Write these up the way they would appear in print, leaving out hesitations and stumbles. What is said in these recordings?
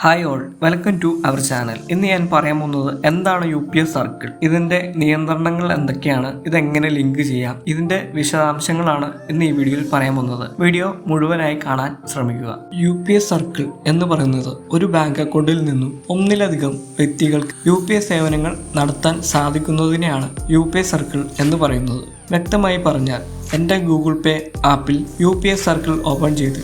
Hi all, welcome to our channel. ഇന്ന് ഞാൻ പറയാൻ പോകുന്നത് എന്താണ് UPS സർക്കിൾ, ഇതിന്റെ നിയന്ത്രണങ്ങൾ എന്തൊക്കെയാണ്, ഇതെങ്ങനെ ലിങ്ക് ചെയ്യാം, ഇതിന്റെ വിശദാംശങ്ങളാണ് ഇന്ന് ഈ വീഡിയോയിൽ പറയാൻ പോകുന്നത്. വീഡിയോ മുഴുവനായി കാണാൻ ശ്രമിക്കുക. UPS സർക്കിൾ എന്ന് പറയുന്നത് ഒരു ബാങ്ക് അക്കൗണ്ടിൽ നിന്നും ഒന്നിലധികം വ്യക്തികൾക്ക് UPS സേവനങ്ങൾ നടത്താൻ സാധിക്കുന്നതിനെയാണ് UPS സർക്കിൾ എന്ന് പറയുന്നത്. വ്യക്തമായി പറഞ്ഞാൽ എൻ്റെ ഗൂഗിൾ പേ ആപ്പിൽ UPS സർക്കിൾ ഓപ്പൺ ചെയ്ത്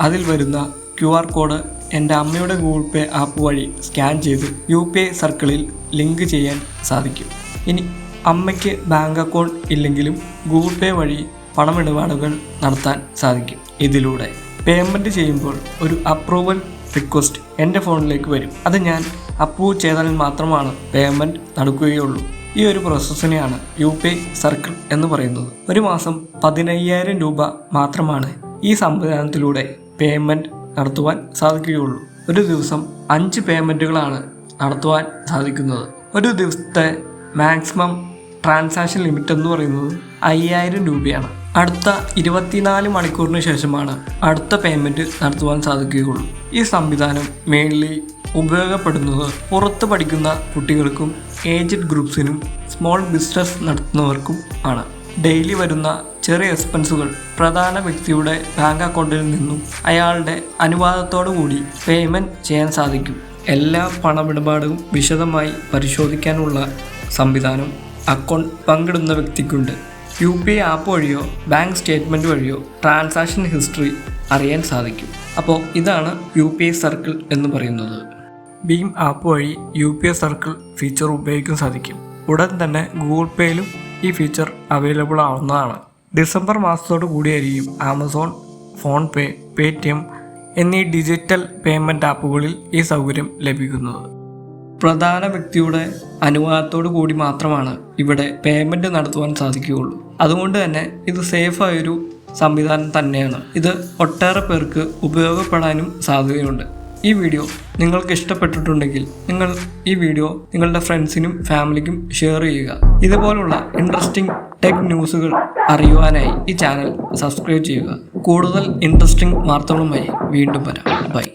അതിൽ വരുന്ന QR കോഡ് എൻ്റെ അമ്മയുടെ ഗൂഗിൾ പേ ആപ്പ് വഴി സ്കാൻ ചെയ്ത് UPI സർക്കിളിൽ ലിങ്ക് ചെയ്യാൻ സാധിക്കും. ഇനി അമ്മയ്ക്ക് ബാങ്ക് അക്കൗണ്ട് ഇല്ലെങ്കിലും ഗൂഗിൾ പേ വഴി പണമിടപാടുകൾ നടത്താൻ സാധിക്കും. ഇതിലൂടെ പേയ്മെൻറ്റ് ചെയ്യുമ്പോൾ ഒരു അപ്രൂവൽ റിക്വസ്റ്റ് എൻ്റെ ഫോണിലേക്ക് വരും. അത് ഞാൻ അപ്രൂവ് ചെയ്താൽ മാത്രമാണ് പേയ്മെൻറ്റ് നടക്കുകയുള്ളൂ. ഈ ഒരു പ്രോസസ്സിനെയാണ് UPI സർക്കിൾ എന്ന് പറയുന്നത്. ഒരു മാസം 15,000 രൂപ മാത്രമാണ് ഈ സംവിധാനത്തിലൂടെ പേയ്മെൻറ്റ് നടത്തുവാൻ സാധിക്കുകയുള്ളൂ. ഒരു ദിവസം 5 പേയ്മെൻറ്റുകളാണ് നടത്തുവാൻ സാധിക്കുന്നത്. ഒരു ദിവസത്തെ മാക്സിമം ട്രാൻസാക്ഷൻ ലിമിറ്റ് എന്ന് പറയുന്നത് 5,000 രൂപയാണ്. അടുത്ത 24 മണിക്കൂറിന് ശേഷമാണ് അടുത്ത പേയ്മെൻറ്റ് നടത്തുവാൻ സാധിക്കുകയുള്ളൂ. ഈ സംവിധാനം മെയിൻലി ഉപയോഗപ്പെടുന്നത് പുറത്ത് പഠിക്കുന്ന കുട്ടികൾക്കും ഏജ്ഡ് ഗ്രൂപ്പ്സിനും സ്മോൾ ബിസിനസ് നടത്തുന്നവർക്കും ആണ്. ഡെയിലി വരുന്ന ചെറിയ എക്സ്പെൻസുകൾ പ്രധാന വ്യക്തിയുടെ ബാങ്ക് അക്കൗണ്ടിൽ നിന്നും അയാളുടെ അനുവാദത്തോടു കൂടി പേയ്മെൻറ്റ് ചെയ്യാൻ സാധിക്കും. എല്ലാ പണമിടപാടും വിശദമായി പരിശോധിക്കാനുള്ള സംവിധാനം അക്കൗണ്ട് പങ്കിടുന്ന വ്യക്തിക്കുണ്ട്. UPI ആപ്പ് വഴിയോ ബാങ്ക് സ്റ്റേറ്റ്മെൻറ്റ് വഴിയോ ട്രാൻസാക്ഷൻ ഹിസ്റ്ററി അറിയാൻ സാധിക്കും. അപ്പോൾ ഇതാണ് UPI സർക്കിൾ എന്ന് പറയുന്നത്. ഭീം ആപ്പ് വഴി UPI സർക്കിൾ ഫീച്ചർ ഉപയോഗിക്കാൻ സാധിക്കും. ഉടൻ തന്നെ ഗൂഗിൾ പേയിലും ഈ ഫീച്ചർ അവൈലബിൾ ആവുന്നതാണ്. ഡിസംബർ മാസത്തോടു കൂടിയായിരിക്കും ആമസോൺ, ഫോൺപേ, പേടിഎം എന്നീ ഡിജിറ്റൽ പേയ്മെൻറ്റ് ആപ്പുകളിൽ ഈ സൗകര്യം ലഭിക്കുന്നത്. പ്രധാന വ്യക്തിയുടെ അനുവാദത്തോടു കൂടി മാത്രമാണ് ഇവിടെ പേയ്മെൻറ്റ് നടത്തുവാൻ സാധിക്കുകയുള്ളൂ. അതുകൊണ്ട് തന്നെ ഇത് സേഫായൊരു സംവിധാനം തന്നെയാണ്. ഇത് ഒട്ടേറെ പേർക്ക് ഉപയോഗപ്പെടാനും സാധ്യതയുണ്ട്. ഈ വീഡിയോ നിങ്ങൾക്ക് ഇഷ്ടപ്പെട്ടിട്ടുണ്ടെങ്കിൽ നിങ്ങൾ ഈ വീഡിയോ നിങ്ങളുടെ ഫ്രണ്ട്സിനും ഫാമിലിക്കും ഷെയർ ചെയ്യുക. ഇതുപോലുള്ള ഇൻട്രസ്റ്റിംഗ് ടെക് ന്യൂസുകൾ അറിയുവാനായി ഈ ചാനൽ സബ്സ്ക്രൈബ് ചെയ്യുക. കൂടുതൽ ഇൻട്രസ്റ്റിംഗ് വാർത്തകളുമായി വീണ്ടും വരാം. ബൈ.